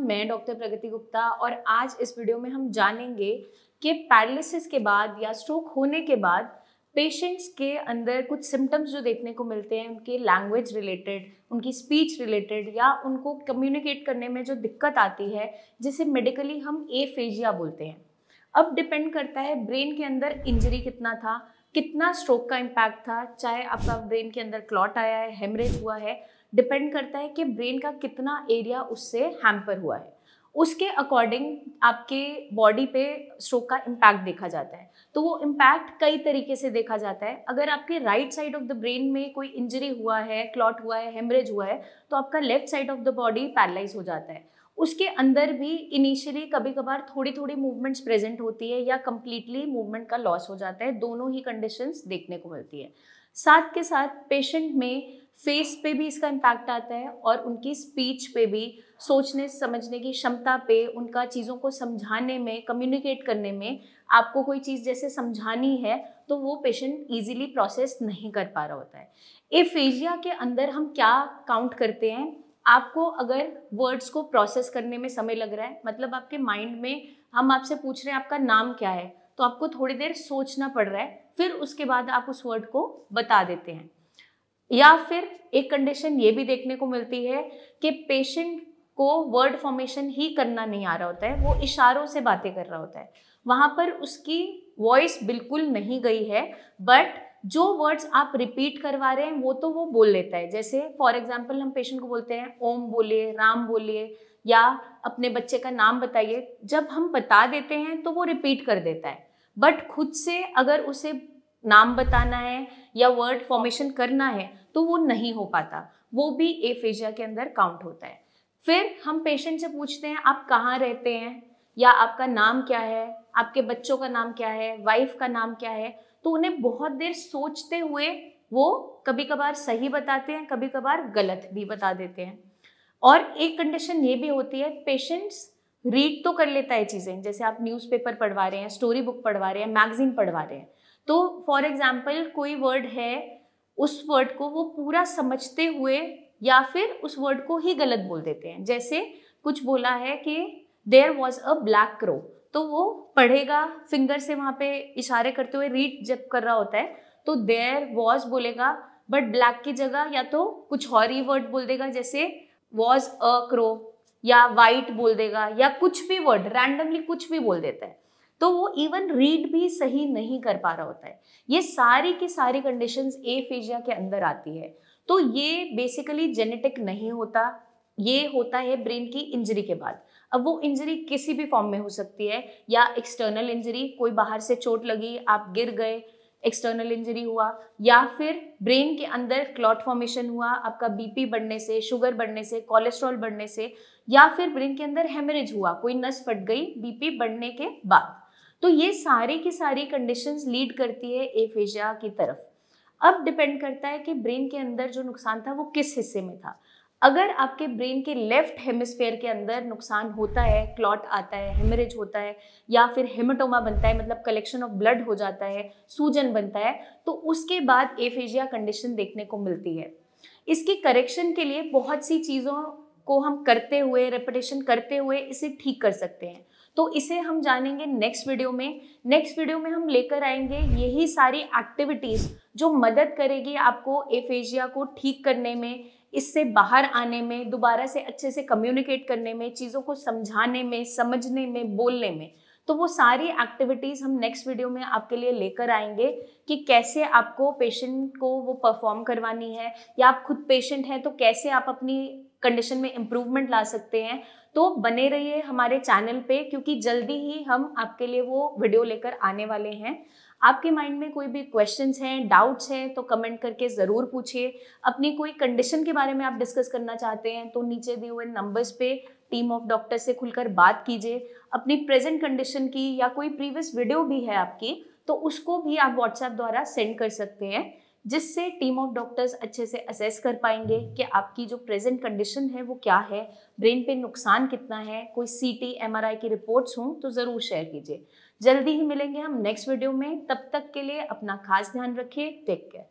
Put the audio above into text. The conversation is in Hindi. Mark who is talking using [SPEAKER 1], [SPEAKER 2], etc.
[SPEAKER 1] मैं डॉक्टर प्रगति गुप्ता और आज इस वीडियो में हम जानेंगे कि पैरालिसिस के बाद या स्ट्रोक होने के बाद पेशेंट्स के अंदर कुछ सिम्टम्स जो देखने को मिलते हैं उनके लैंग्वेज रिलेटेड, उनकी स्पीच रिलेटेड या उनको कम्युनिकेट करने में जो दिक्कत आती है जिसे मेडिकली हम एफेजिया बोलते हैं। अब डिपेंड करता है ब्रेन के अंदर इंजरी कितना था, कितना स्ट्रोक का इम्पैक्ट था, चाहे आपका ब्रेन के अंदर क्लॉट आया है, हेमरेज हुआ है, डिपेंड करता है कि ब्रेन का कितना एरिया उससे हैम्पर हुआ है। उसके अकॉर्डिंग आपके बॉडी पे स्ट्रोक का इम्पैक्ट देखा जाता है। तो वो इम्पैक्ट कई तरीके से देखा जाता है। अगर आपके right side of the brain में कोई इंजरी हुआ है, क्लॉट हुआ है, हेमरेज हुआ है, तो आपका left side of the body paralyse हो जाता है। उसके अंदर भी इनिशियली कभी कभार थोड़ी थोड़ी मूवमेंट्स प्रेजेंट होती है या कंप्लीटली मूवमेंट का लॉस हो जाता है। दोनों ही कंडीशंस देखने को मिलती है। साथ के साथ पेशेंट में फेस पे भी इसका इम्पैक्ट आता है और उनकी स्पीच पे भी, सोचने समझने की क्षमता पे, उनका चीज़ों को समझाने में, कम्युनिकेट करने में, आपको कोई चीज़ जैसे समझानी है तो वो पेशेंट इजीली प्रोसेस नहीं कर पा रहा होता है। एफेजिया के अंदर हम क्या काउंट करते हैं? आपको अगर वर्ड्स को प्रोसेस करने में समय लग रहा है, मतलब आपके माइंड में हम आपसे पूछ रहे हैं आपका नाम क्या है, तो आपको थोड़ी देर सोचना पड़ रहा है, फिर उसके बाद आप उस वर्ड को बता देते हैं। या फिर एक कंडीशन ये भी देखने को मिलती है कि पेशेंट को वर्ड फॉर्मेशन ही करना नहीं आ रहा होता है, वो इशारों से बातें कर रहा होता है। वहाँ पर उसकी वॉइस बिल्कुल नहीं गई है, बट जो वर्ड्स आप रिपीट करवा रहे हैं वो बोल लेता है। जैसे फॉर एग्जाम्पल हम पेशेंट को बोलते हैं ओम बोलिए, राम बोलिए या अपने बच्चे का नाम बताइए। जब हम बता देते हैं तो वो रिपीट कर देता है, बट खुद से अगर उसे नाम बताना है या वर्ड फॉर्मेशन करना है तो वो नहीं हो पाता। वो भी एफेजिया के अंदर काउंट होता है। फिर हम पेशेंट से पूछते हैं आप कहाँ रहते हैं या आपका नाम क्या है, आपके बच्चों का नाम क्या है, वाइफ का नाम क्या है, तो उन्हें बहुत देर सोचते हुए वो कभी कभार सही बताते हैं, कभी कभार गलत भी बता देते हैं। और एक कंडीशन ये भी होती है, पेशेंट्स रीड तो कर लेता है चीज़ें, जैसे आप न्यूज़पेपर पढ़वा रहे हैं, स्टोरी बुक पढ़वा रहे हैं, मैगजीन पढ़वा रहे हैं, तो फॉर एग्जाम्पल कोई वर्ड है, उस वर्ड को वो पूरा समझते हुए या फिर उस वर्ड को ही गलत बोल देते हैं। जैसे कुछ बोला है कि there was a black crow, तो वो पढ़ेगा, फिंगर से वहाँ पे इशारे करते हुए रीड जब कर रहा होता है तो देयर वॉज बोलेगा, बट ब्लैक की जगह या तो कुछ और ही वर्ड बोल देगा, जैसे वॉज अ क्रो या वाइट बोल देगा या कुछ भी वर्ड रैंडमली कुछ भी बोल देता है। तो वो इवन रीड भी सही नहीं कर पा रहा होता है। ये सारी की सारी कंडीशंस एफेजिया के अंदर आती है। तो ये बेसिकली जेनेटिक नहीं होता, ये होता है ब्रेन की इंजरी के बाद। अब वो इंजरी किसी भी फॉर्म में हो सकती है, या एक्सटर्नल इंजरी, कोई बाहर से चोट लगी, आप गिर गए, एक्सटर्नल इंजरी हुआ, या फिर ब्रेन के अंदर क्लॉट फॉर्मेशन हुआ आपका बीपी बढ़ने से, शुगर बढ़ने से, कोलेस्ट्रॉल बढ़ने से, या फिर ब्रेन के अंदर हेमरेज हुआ, कोई नस फट गई बीपी बढ़ने के बाद। तो ये सारी की सारी कंडीशंस लीड करती है एफेजिया की तरफ। अब डिपेंड करता है कि ब्रेन के अंदर जो नुकसान था वो किस हिस्से में था। अगर आपके ब्रेन के लेफ्ट हेमिस्फेयर के अंदर नुकसान होता है, क्लॉट आता है, हेमरेज होता है या फिर हेमेटोमा बनता है, मतलब कलेक्शन ऑफ ब्लड हो जाता है, सूजन बनता है, तो उसके बाद एफेजिया कंडीशन देखने को मिलती है। इसकी करेक्शन के लिए बहुत सी चीज़ों को हम करते हुए, रेपिटेशन करते हुए इसे ठीक कर सकते हैं। तो इसे हम जानेंगे नेक्स्ट वीडियो में। नेक्स्ट वीडियो में हम लेकर आएंगे यही सारी एक्टिविटीज़ जो मदद करेगी आपको एफेजिया को ठीक करने में, इससे बाहर आने में, दोबारा से अच्छे से कम्युनिकेट करने में, चीज़ों को समझाने में, समझने में, बोलने में। तो वो सारी एक्टिविटीज़ हम नेक्स्ट वीडियो में आपके लिए लेकर आएंगे कि कैसे आपको पेशेंट को वो परफॉर्म करवानी है, या आप खुद पेशेंट हैं तो कैसे आप अपनी कंडीशन में इम्प्रूवमेंट ला सकते हैं। तो बने रहिए हमारे चैनल पे, क्योंकि जल्दी ही हम आपके लिए वो वीडियो लेकर आने वाले हैं। आपके माइंड में कोई भी क्वेश्चंस हैं, डाउट्स हैं, तो कमेंट करके ज़रूर पूछिए। अपनी कोई कंडीशन के बारे में आप डिस्कस करना चाहते हैं तो नीचे दिए हुए नंबर्स पे टीम ऑफ डॉक्टर से खुलकर बात कीजिए। अपनी प्रेजेंट कंडीशन की या कोई प्रीवियस वीडियो भी है आपकी, तो उसको भी आप व्हाट्सएप द्वारा सेंड कर सकते हैं, जिससे टीम ऑफ डॉक्टर्स अच्छे से असेस कर पाएंगे कि आपकी जो प्रेजेंट कंडीशन है वो क्या है, ब्रेन पे नुकसान कितना है। कोई सीटी, एमआरआई की रिपोर्ट्स हों तो ज़रूर शेयर कीजिए। जल्दी ही मिलेंगे हम नेक्स्ट वीडियो में। तब तक के लिए अपना खास ध्यान रखिए। Take care.